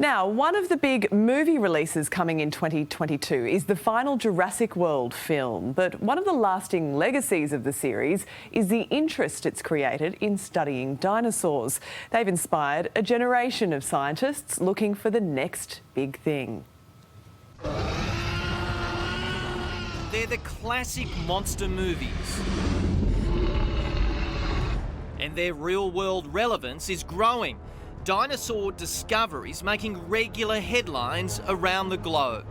Now, one of the big movie releases coming in 2022 is the final Jurassic World film. But one of the lasting legacies of the series is the interest it's created in studying dinosaurs. They've inspired a generation of scientists looking for the next big thing. They're the classic monster movies. And their real-world relevance is growing. Dinosaur discoveries making regular headlines around the globe.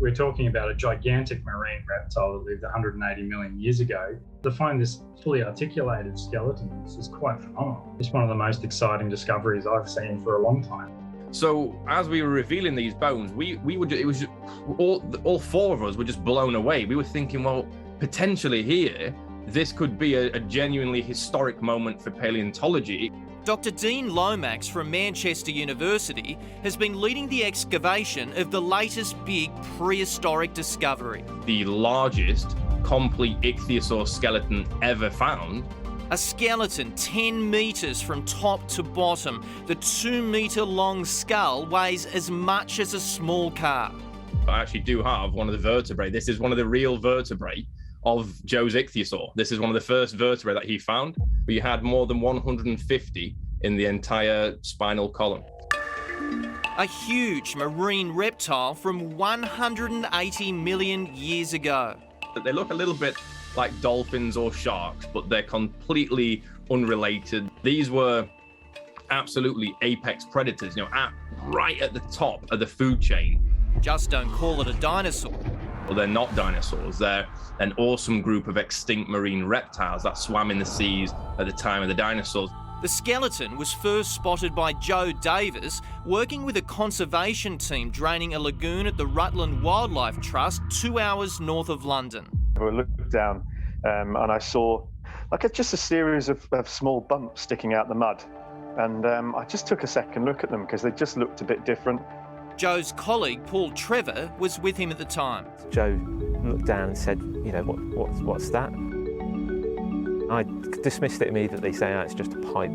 We're talking about a gigantic marine reptile that lived 180 million years ago. To find this fully articulated skeleton is quite phenomenal. It's one of the most exciting discoveries I've seen for a long time. So as we were revealing these bones, it was just, all four of us were just blown away. We were thinking, well, potentially here, this could be a genuinely historic moment for paleontology. Dr. Dean Lomax from Manchester University has been leading the excavation of the latest big prehistoric discovery. The largest complete Ichthyosaur skeleton ever found. A skeleton 10 metres from top to bottom. The 2-metre-long skull weighs as much as a small car. I actually do have one of the vertebrae. This is one of the real vertebrae of Joe's Ichthyosaur. This is one of the first vertebrae that he found. We had more than 150 in the entire spinal column. A huge marine reptile from 180 million years ago. They look a little bit like dolphins or sharks, but they're completely unrelated. These were absolutely apex predators, right at the top of the food chain. Just don't call it a dinosaur. Well, they're not dinosaurs. They're an awesome group of extinct marine reptiles that swam in the seas at the time of the dinosaurs. The skeleton was first spotted by Joe Davis, working with a conservation team draining a lagoon at the Rutland Wildlife Trust 2 hours north of London. I looked down and I saw just a series of small bumps sticking out the mud. And I just took a second look at them because they just looked a bit different. Joe's colleague, Paul Trevor, was with him at the time. Joe looked down and said, what's that? I dismissed it immediately, saying, it's just a pipe.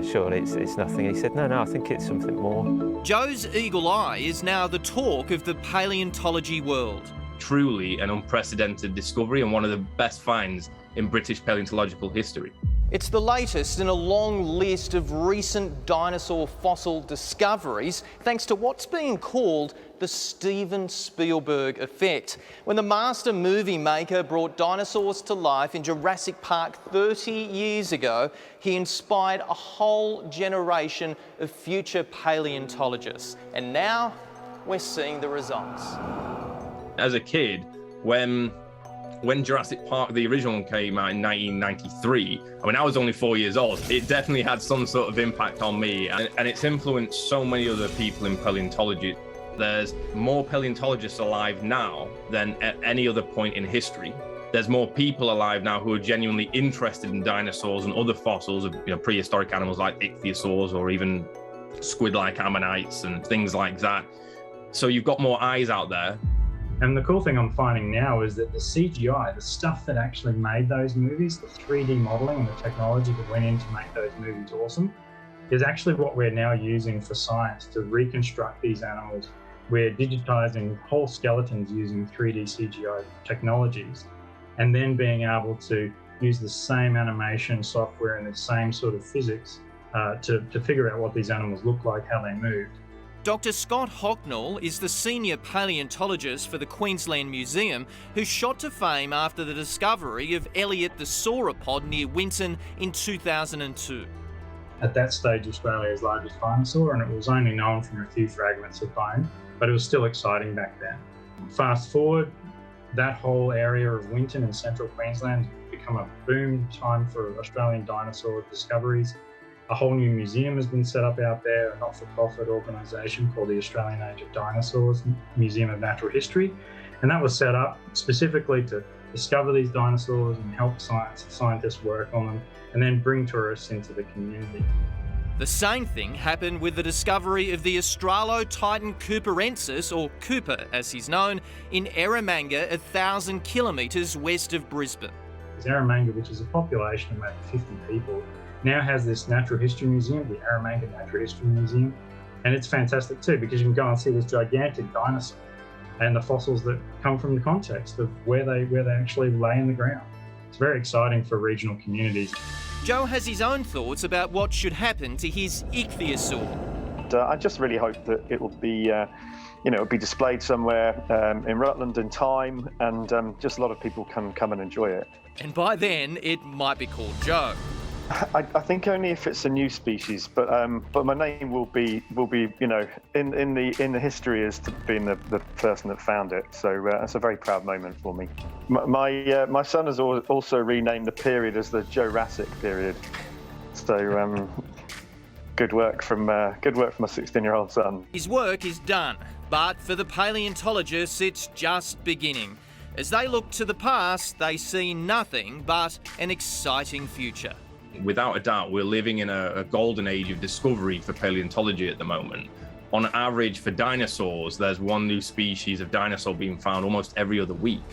Surely it's nothing. He said, no, I think it's something more. Joe's eagle eye is now the talk of the paleontology world. Truly an unprecedented discovery and one of the best finds in British paleontological history. It's the latest in a long list of recent dinosaur fossil discoveries, thanks to what's being called the Steven Spielberg effect. When the master movie maker brought dinosaurs to life in Jurassic Park 30 years ago, he inspired a whole generation of future paleontologists. And now we're seeing the results. As a kid, when Jurassic Park, the original one, came out in 1993, I was only 4 years old. It definitely had some sort of impact on me, and it's influenced so many other people in paleontology. There's more paleontologists alive now than at any other point in history. There's more people alive now who are genuinely interested in dinosaurs and other fossils of prehistoric animals like ichthyosaurs or even squid-like ammonites and things like that. So you've got more eyes out there. And the cool thing I'm finding now is that the CGI, the stuff that actually made those movies, the 3D modeling and the technology that went in to make those movies awesome, is actually what we're now using for science to reconstruct these animals. We're digitizing whole skeletons using 3D CGI technologies, and then being able to use the same animation software and the same sort of physics to figure out what these animals look like, how they moved. Dr. Scott Hocknell is the senior paleontologist for the Queensland Museum who shot to fame after the discovery of Elliot the sauropod near Winton in 2002. At that stage, Australia's largest dinosaur, and it was only known from a few fragments of bone, but it was still exciting back then. Fast forward, that whole area of Winton in central Queensland has become a boom time for Australian dinosaur discoveries. A whole new museum has been set up out there, a not-for-profit organisation called the Australian Age of Dinosaurs Museum of Natural History. And that was set up specifically to discover these dinosaurs and help scientists work on them, and then bring tourists into the community. The same thing happened with the discovery of the Australotitan cooperensis, or Cooper as he's known, in Eromanga, 1,000 kilometres west of Brisbane. Eromanga, which is a population of maybe 50 people, now has this natural history museum, the Eromanga Natural History Museum, And it's fantastic too, because you can go and see this gigantic dinosaur and the fossils that come from the context of where they actually lay in the ground. It's very exciting for regional communities. Joe has his own thoughts about what should happen to his ichthyosaur. I just really hope that it will be, it'll be displayed somewhere in Rutland in time, and just a lot of people can come and enjoy it. And by then, it might be called Joe. I think only if it's a new species, but my name will be in the history as to being the person that found it. So that's a very proud moment for me. My son has also renamed the period as the Jurassic period. So good work from my 16-year-old son. His work is done, but for the paleontologists, it's just beginning. As they look to the past, they see nothing but an exciting future. Without a doubt, we're living in a golden age of discovery for paleontology at the moment. On average, for dinosaurs, there's one new species of dinosaur being found almost every other week.